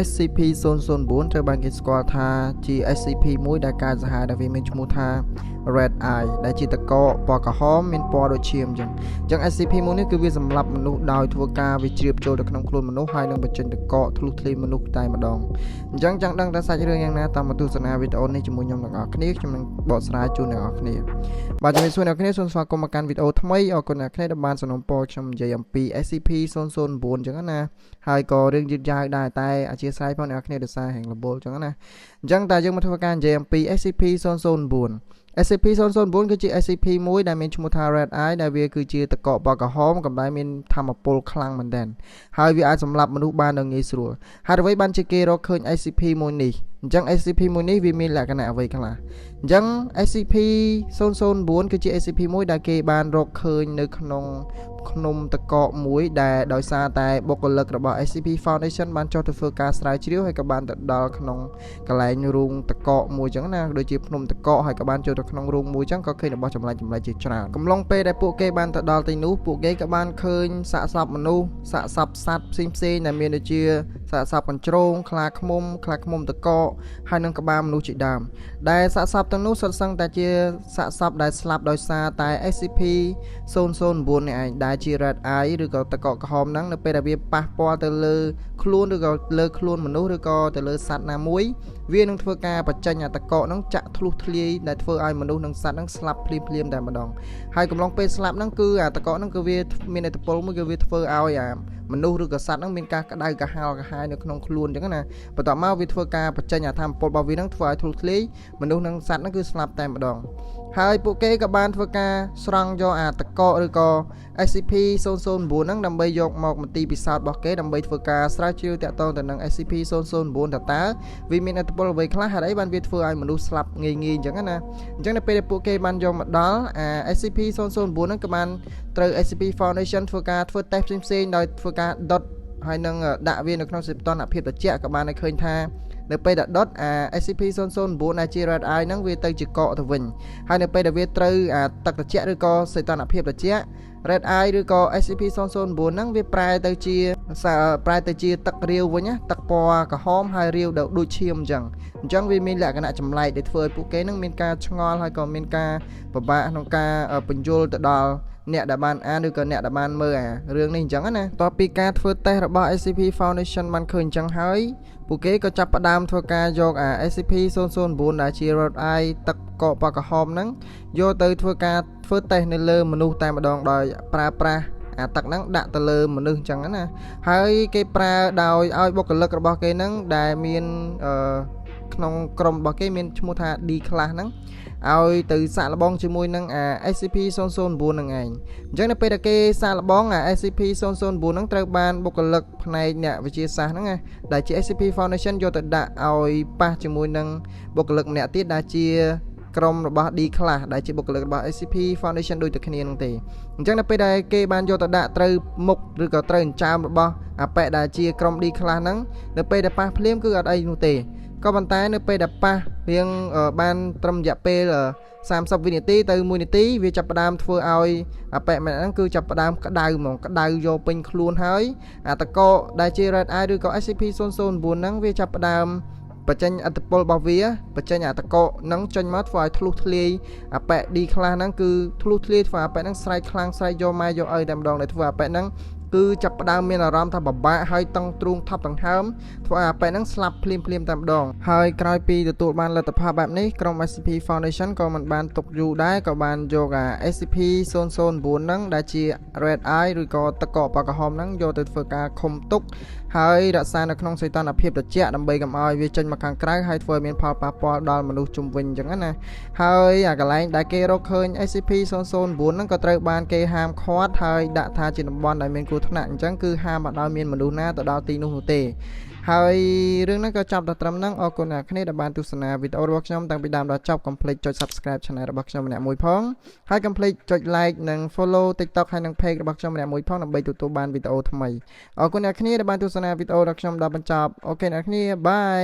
SCP-004 ត្រូវបានគេស្គាល់ថាជា SCP មួយដែលកើតសាហាវដែលវាមានឈ្មោះថា Red Eye ដែលជាតកពណ៌ក្រហមមានពណ៌ដូចឈាមអញ្ចឹង SCP មួយនេះគឺវាសម្លាប់មនុស្សដោយធ្វើការវាជ្រាបចូលទៅក្នុងខ្លួនមនុស្សហើយនឹងបញ្ចេញតកធ្លុះធ្លាយមនុស្សតែម្ដងអញ្ចឹងចង់ដឹងថាសាច់រឿងយ៉ាងណាតាមមកទស្សនាវីដេអូនេះជាមួយខ្ញុំទាំងអស់គ្នាខ្ញុំនឹងបកស្រាយជូនអ្នកនរគ្នាបាទជំរាបសួរអ្នកនរគ្នាសូមស្វាគមន៍មកកាន់វីដេអូថ្មីអរគុណអ្នកនរគ្នាដែលបានសនំពរខ្ញុំនិយាយអំពី SCP-004 អញ្ចឹងណាហើយក៏រឿងយឺតយ៉ាវដែរតែអធិស្ឋានផងអ្នកនរគ្នាដោយសារហែងលបលអញ្ចឹងណាអញ្ចឹងតែយើងមកធ្វើការនិយាយអំពី SCP-004 SCP-004 គឺជា SCP មួយដែលមានឈ្មោះថា Red Eye ដែលវាគឺជាតកពណ៌ក្រហមកម្ដៅមានធម្មពលខ្លាំងមែនទែនហើយវាអាចសម្លាប់មនុស្សបានដោយងាយស្រួលហើយអ្វីបានជាគេរកឃើញ SCP មួយនេះអញ្ចឹង SCP មួយនេះវាមានលក្ខណៈអ្វីខ្លះអញ្ចឹង SCP-004 គឺជា SCP មួយដែលគេបានរកឃើញនៅក្នុងភ្នំតកមួយដែលដោយសារតែបុគ្គលិករបស់ SCP Foundation បានចុះទៅធ្វើការស្រាវជ្រាវហើយក៏បានទៅដល់ក្នុងកន្លែងរូងតកមួយអញ្ចឹងណាដូចជាភ្នំតកហើយក៏បានចូលទៅក្នុងរូងមួយអញ្ចឹងក៏ឃើញរបស់ចម្លែកជាច្រើនកំឡុងពេលដែលពួកគេបានទៅដល់ទីនោះពួកគេក៏បានឃើញសាកសពមនុស្សសាកសពសត្វផ្សេងដែលមានដូចជាសាកសពកញ្ជ្រោងខ្លាឃ្មុំតកហើយនឹងក្បាលមនុស្សជាដើមដែលសាកសពទាំងនោះសុទ្ធសឹងតែជាសាកសពដែលស្លាប់ដោយសារតែ SCP-004 នេះឯងដែលជា Red Eye ឬក៏តកក្រហមហ្នឹងនៅពេលដែលវាប៉ះពាល់ទៅលើខ្លួនឬក៏លើខ្លួនមនុស្សឬក៏ទៅលើសត្វណាមួយវានឹងធ្វើការបញ្ចេញអាតកហ្នឹងចាក់ធ្លុះធ្លាយដែលធ្វើឲ្យមនុស្សនិងសត្វហ្នឹងស្លាប់ភ្លាមតែម្ដងហើយកំឡុងពេលស្លាប់ហ្នឹងគឺអាតកហ្នឹងគឺវាមានឥទ្ធិពលមួយគឺវាធ្វើឲ្យមនុស្សឬក៏សត្វហ្នឹងមានការក្តៅកាហាយនៅក្នុងខ្លួនអញ្ចឹងណាបន្ទាប់មកវាធ្វើការបញ្ចេញអាធម្មពលរបស់វាហ្នឹងធ្វើឲ្យធ្លុះធ្លាយមនុស្សនិងសត្វហ្នឹងគឺស្លាប់តែម្ដងហើយពួកគេក៏បានធ្វើការស្រង់យកអាតកឬក៏ SCP-004 ហ្នឹងដើម្បីយកមកមន្ទីរពិសោធន៍របស់គេដើម្បីធ្វើការស្រាវជ្រាវតាក់ទងទៅនឹង SCP-004 តើវាមានឥទ្ធិពលអ្វីខ្លះហេតុអីបានវាធ្វើឲ្យមនុស្សស្លាប់ងាយអញ្ចឹងណាអញ្ចឹងនៅពេលដែលពួកគេបានយកមកដល់SCP-004 ហ្នឹងក៏បានត្រូវ SCP Foundation ធ្វើតេស្តផ្សេងដោយធ្វើការដុតហើយនឹងដាក់វានៅក្នុងសីតុណ្ហភាពត្រជាក់ក៏បានឲ្យឃើញថានៅពេលដែលដុតSCP-004 ដែលជា Red Eye ហ្នឹងវាទៅជាកកទៅវិញហើយនៅពេលដែលវាត្រូវទឹកត្រជាក់ឬក៏សីតុណ្ហភាពត្រជាក់ Red Eye ឬក៏ SCP-004 ហ្នឹងវាប្រែទៅជាទឹករាវវិញណាទឹកពណ៌ក្រហមហើយរាវដូចឈាមអញ្ចឹងវាមានលក្ខណៈចម្លែកដែលធ្វើឲ្យពួកគេហ្នឹងមានការឆ្ងល់ហើយក៏មានការពិបាកក្នុងការបញ្យល់ទៅដល់អ្នកដែលបានអានឬក៏អ្នកដែលបានមើលរឿងនេះអញ្ចឹងណាតពីការធ្វើតេស្តរបស់ SCP Foundation បានឃើញអញ្ចឹងហើយពួកគេក៏ចាប់ផ្ដើមធ្វើការយក SCP-004 ដែលជា Red Eye ទឹកកកពណ៌ក្រហមហ្នឹងយកទៅធ្វើតេស្តនៅលើមនុស្សតែម្ដងដោយប្រើប្រាស់ទឹកហ្នឹងដាក់ទៅលើមនុស្សអញ្ចឹងណាហើយគេប្រើដោយឲ្យបុគ្គលិករបស់គេហ្នឹងដែលមានក្នុងក្រុមរបស់គេមានឈ្មោះថា D Class ហ្នឹងឲ្យទៅសាកល្បងជាមួយនឹងSCP-004 ហ្នឹងឯងអញ្ចឹងនៅពេលដែលគេសាកល្បងSCP-004 ហ្នឹងត្រូវបានបុគ្គលិកផ្នែកអ្នកវិទ្យាសាស្ត្រហ្នឹងដែលជា SCP Foundation យកទៅដាក់ឲ្យប៉ះជាមួយនឹងបុគ្គលិកម្នាក់ទៀតដែលជាក្រុមរបស់ D Class ដែលជាបុគ្គលិករបស់ SCP Foundation ដូចតែគ្នានឹងទេអញ្ចឹងនៅពេលដែលគេបានយកទៅដាក់ត្រូវមុខឬក៏ត្រូវអញ្ចើមរបស់អាប៉ែដែលជាក្រុម D Class ហ្នឹងនៅពេលដែលប៉ះភ្លាមគឺអត់អីនោះទេក៏ប៉ុន្តែនៅពេលដែលប៉ះរៀងបានត្រឹមរយៈពេល30វិនាទីទៅ1នាទីវាចាប់ផ្ដើមធ្វើឲ្យអាប៉ែម្នាក់ហ្នឹងគឺចាប់ផ្ដើមក្តៅហ្មងក្តៅយកពេញខ្លួនហើយអាតកដែលជា Red Eye ឬក៏ SCP-004 ហ្នឹងវាចាប់ផ្ដើមបញ្ចេញឥទ្ធិពលរបស់វាបញ្ចេញអាតកហ្នឹងចេញមកធ្វើឲ្យធ្លុះធ្លាយអាប៉ែ D ខ្លះហ្នឹងគឺធ្លុះធ្លាយធ្វើអាប៉ែហ្នឹងស្រែកខ្លាំងស្រែកយកម៉ែយកឪតែម្ដងដែលធ្វើអាប៉ែហ្នឹងគឺចាប់ផ្ដើមមានអារម្មណ៍ថាពិបាកហើយតឹងទ្រូងថប់ដង្ហើមធ្វើឲ្យអាប៉ែហ្នឹងស្លាប់ភ្លាមតែម្ដងហើយក្រោយពីទទួលបានលទ្ធផលបែបនេះក្រុម SCP Foundation ក៏មិនបានទុកយូរដែរក៏បានយក SCP-004 ហ្នឹងដែលជា Red Eye ឬក៏តកពណ៌ក្រហមហ្នឹងយកទៅធ្វើការឃុំទុកហើយរក្សានៅក្នុងសីតុណ្ហភាពត្រជាក់ដើម្បីកុំឲ្យវាចេញមកខាងក្រៅហើយធ្វើឲ្យមានផលប៉ះពាល់ដល់មនុស្សជុំវិញអញ្ចឹងណាហើយកន្លែងដែលគេរកឃើញ SCP-004 ហ្នឹងក៏ត្រូវបានគេហាមឃាត់ហើយដាក់ថាជាតំបន់ដែលមានគ្រោះថ្នាក់អញ្ចឹងគឺហាមមិនឲ្យមានមនុស្សណាទៅដល់ទីនោះទេហើយរឿងហ្នឹងក៏ចប់ដល់ត្រឹមហ្នឹងអរគុណអ្នកគ្នាដែលបានទស្សនាវីដេអូរបស់ខ្ញុំតាំងពីដើមដល់ចប់កុំភ្លេចចុច Subscribe Channel របស់ខ្ញុំម្នាក់មួយផងហើយកុំភ្លេចចុច Like និង Follow TikTok ហើយនិង Page របស់ខ្ញុំម្នាក់មួយផងដើម្បីទទួលបានវីដេអូថ្មីអរគុណអ្នកគ្នាដែលបានទស្សនាវីដេអូរបស់ខ្ញុំដល់បញ្ចប់អូខេអ្នកគ្នាបាយ